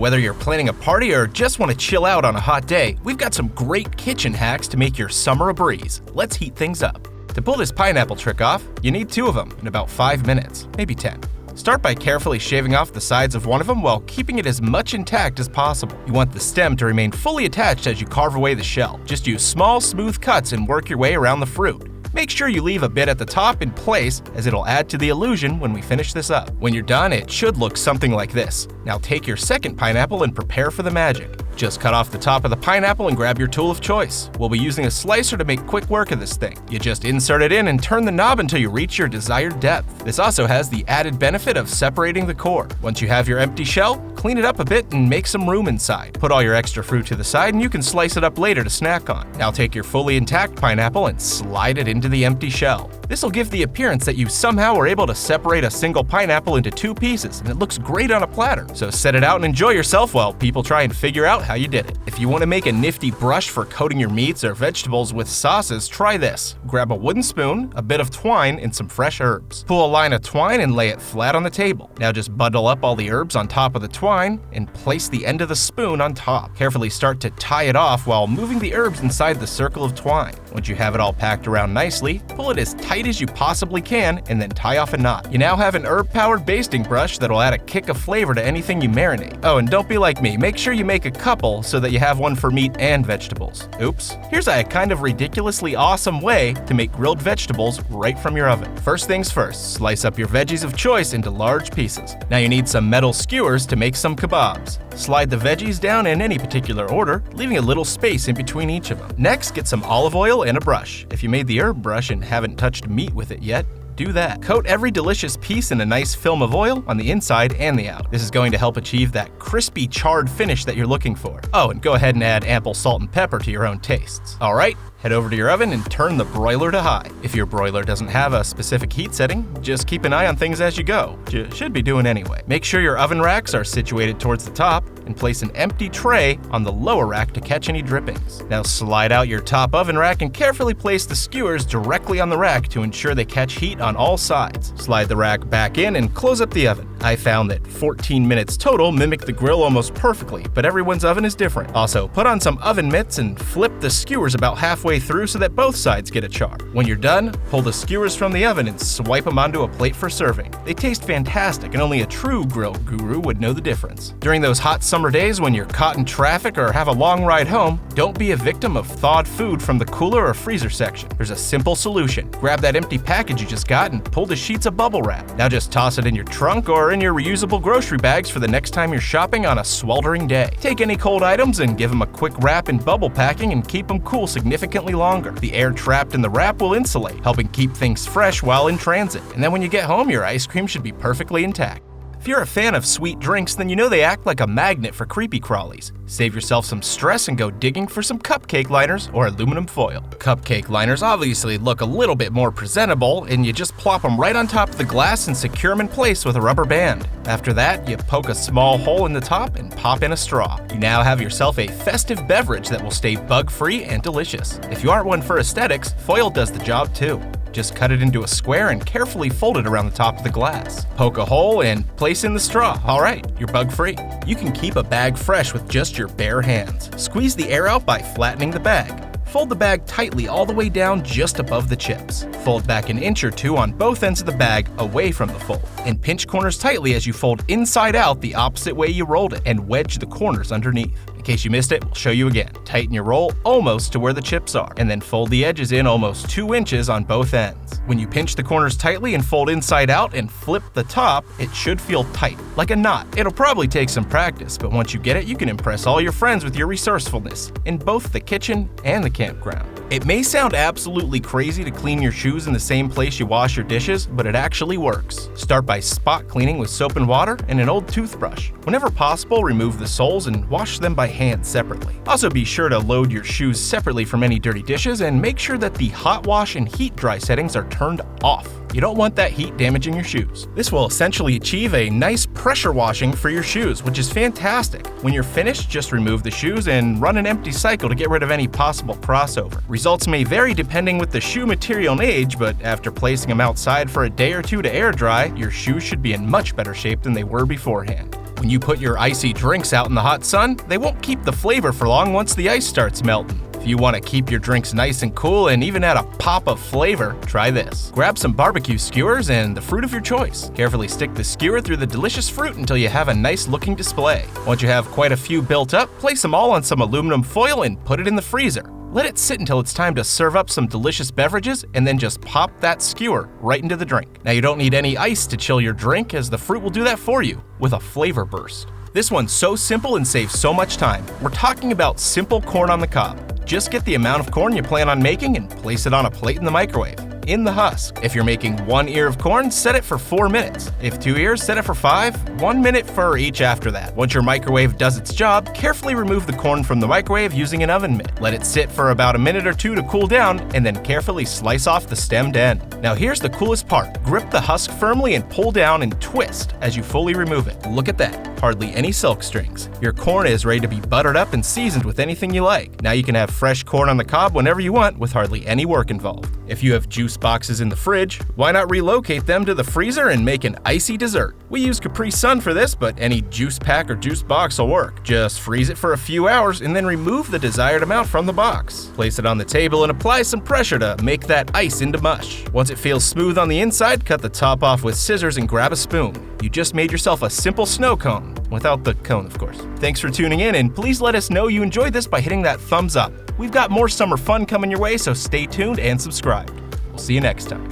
Whether you're planning a party or just want to chill out on a hot day, we've got some great kitchen hacks to make your summer a breeze. Let's heat things up. To pull this pineapple trick off, you need 2 of them in about 5 minutes, maybe 10. Start by carefully shaving off the sides of one of them while keeping it as much intact as possible. You want the stem to remain fully attached as you carve away the shell. Just use small, smooth cuts and work your way around the fruit. Make sure you leave a bit at the top in place, as it'll add to the illusion when we finish this up. When you're done, it should look something like this. Now take your second pineapple and prepare for the magic. Just cut off the top of the pineapple and grab your tool of choice. We'll be using a slicer to make quick work of this thing. You just insert it in and turn the knob until you reach your desired depth. This also has the added benefit of separating the core. Once you have your empty shell, clean it up a bit and make some room inside. Put all your extra fruit to the side and you can slice it up later to snack on. Now take your fully intact pineapple and slide it into the empty shell. This will give the appearance that you somehow were able to separate a single pineapple into 2 pieces, and it looks great on a platter. So set it out and enjoy yourself while people try and figure out how you did it. If you want to make a nifty brush for coating your meats or vegetables with sauces, try this. Grab a wooden spoon, a bit of twine, and some fresh herbs. Pull a line of twine and lay it flat on the table. Now just bundle up all the herbs on top of the twine and place the end of the spoon on top. Carefully start to tie it off while moving the herbs inside the circle of twine. Once you have it all packed around nicely, pull it as tight as you possibly can and then tie off a knot. You now have an herb-powered basting brush that'll add a kick of flavor to anything you marinate. Oh, and don't be like me. Make sure you make a couple so that you have one for meat and vegetables. Oops. Here's a kind of ridiculously awesome way to make grilled vegetables right from your oven. First things first, slice up your veggies of choice into large pieces. Now you need some metal skewers to make some kebabs. Slide the veggies down in any particular order, leaving a little space in between each of them. Next, get some olive oil and a brush. If you made the herb brush and haven't touched meat with it yet, do that. Coat every delicious piece in a nice film of oil on the inside and the out. This is going to help achieve that crispy, charred finish that you're looking for. Oh, and go ahead and add ample salt and pepper to your own tastes. All right, head over to your oven and turn the broiler to high. If your broiler doesn't have a specific heat setting, just keep an eye on things as you go, which you should be doing anyway. Make sure your oven racks are situated towards the top and place an empty tray on the lower rack to catch any drippings. Now slide out your top oven rack and carefully place the skewers directly on the rack to ensure they catch heat on all sides. Slide the rack back in and close up the oven. I found that 14 minutes total mimic the grill almost perfectly, but everyone's oven is different. Also, put on some oven mitts and flip the skewers about halfway through so that both sides get a char. When you're done, pull the skewers from the oven and swipe them onto a plate for serving. They taste fantastic and only a true grill guru would know the difference. During those hot summer days when you're caught in traffic or have a long ride home, don't be a victim of thawed food from the cooler or freezer section. There's a simple solution. Grab that empty package you just got and pull the sheets of bubble wrap. Now just toss it in your trunk or in your reusable grocery bags for the next time you're shopping on a sweltering day. Take any cold items and give them a quick wrap in bubble packing and keep them cool significantly longer. The air trapped in the wrap will insulate, helping keep things fresh while in transit. And then when you get home, your ice cream should be perfectly intact. If you're a fan of sweet drinks, then you know they act like a magnet for creepy crawlies. Save yourself some stress and go digging for some cupcake liners or aluminum foil. Cupcake liners obviously look a little bit more presentable, and you just plop them right on top of the glass and secure them in place with a rubber band. After that, you poke a small hole in the top and pop in a straw. You now have yourself a festive beverage that will stay bug-free and delicious. If you aren't one for aesthetics, foil does the job too. Just cut it into a square and carefully fold it around the top of the glass. Poke a hole and place in the straw. All right, you're bug-free. You can keep a bag fresh with just your bare hands. Squeeze the air out by flattening the bag. Fold the bag tightly all the way down just above the chips. Fold back an inch or two on both ends of the bag away from the fold. And pinch corners tightly as you fold inside out the opposite way you rolled it and wedge the corners underneath. In case you missed it, we'll show you again. Tighten your roll almost to where the chips are, and then fold the edges in almost 2 inches on both ends. When you pinch the corners tightly and fold inside out and flip the top, it should feel tight, like a knot. It'll probably take some practice, but once you get it, you can impress all your friends with your resourcefulness in both the kitchen and the campground. It may sound absolutely crazy to clean your shoes in the same place you wash your dishes, but it actually works. Start by spot cleaning with soap and water and an old toothbrush. Whenever possible, remove the soles and wash them by hand separately. Also be sure to load your shoes separately from any dirty dishes and make sure that the hot wash and heat dry settings are turned off. You don't want that heat damaging your shoes. This will essentially achieve a nice pressure washing for your shoes, which is fantastic. When you're finished, just remove the shoes and run an empty cycle to get rid of any possible crossover. Results may vary depending with the shoe material and age, but after placing them outside for a day or two to air dry, your shoes should be in much better shape than they were beforehand. When When you put your icy drinks out in the hot sun, they won't keep the flavor for long once the ice starts melting. If you want to keep your drinks nice and cool and even add a pop of flavor, try this. Grab some BBQ skewers and the fruit of your choice. Carefully stick the skewer through the delicious fruit until you have a nice looking display. Once you have quite a few built up, place them all on some aluminum foil and put it in the freezer. Let it sit until it's time to serve up some delicious beverages, and then just pop that skewer right into the drink. Now you don't need any ice to chill your drink, as the fruit will do that for you with a flavor burst. This one's so simple and saves so much time. We're talking about simple corn on the cob. Just get the amount of corn you plan on making and place it on a plate in the microwave, in the husk. If you're making 1 ear of corn, set it for 4 minutes. If 2 ears, set it for 5, 1 minute for each after that. Once your microwave does its job, carefully remove the corn from the microwave using an oven mitt. Let it sit for about a minute or two to cool down, and then carefully slice off the stemmed end. Now here's the coolest part. Grip the husk firmly and pull down and twist as you fully remove it. Look at that. Hardly any silk strings. Your corn is ready to be buttered up and seasoned with anything you like. Now you can have fresh corn on the cob whenever you want with hardly any work involved. If you have juice boxes in the fridge, why not relocate them to the freezer and make an icy dessert? We use Capri Sun for this, but any juice pack or juice box will work. Just freeze it for a few hours and then remove the desired amount from the box. Place it on the table and apply some pressure to make that ice into mush. Once it feels smooth on the inside, cut the top off with scissors and grab a spoon. You just made yourself a simple snow cone. Without the cone, of course. Thanks for tuning in, and please let us know you enjoyed this by hitting that thumbs up. We've got more summer fun coming your way, so stay tuned and subscribed. We'll see you next time.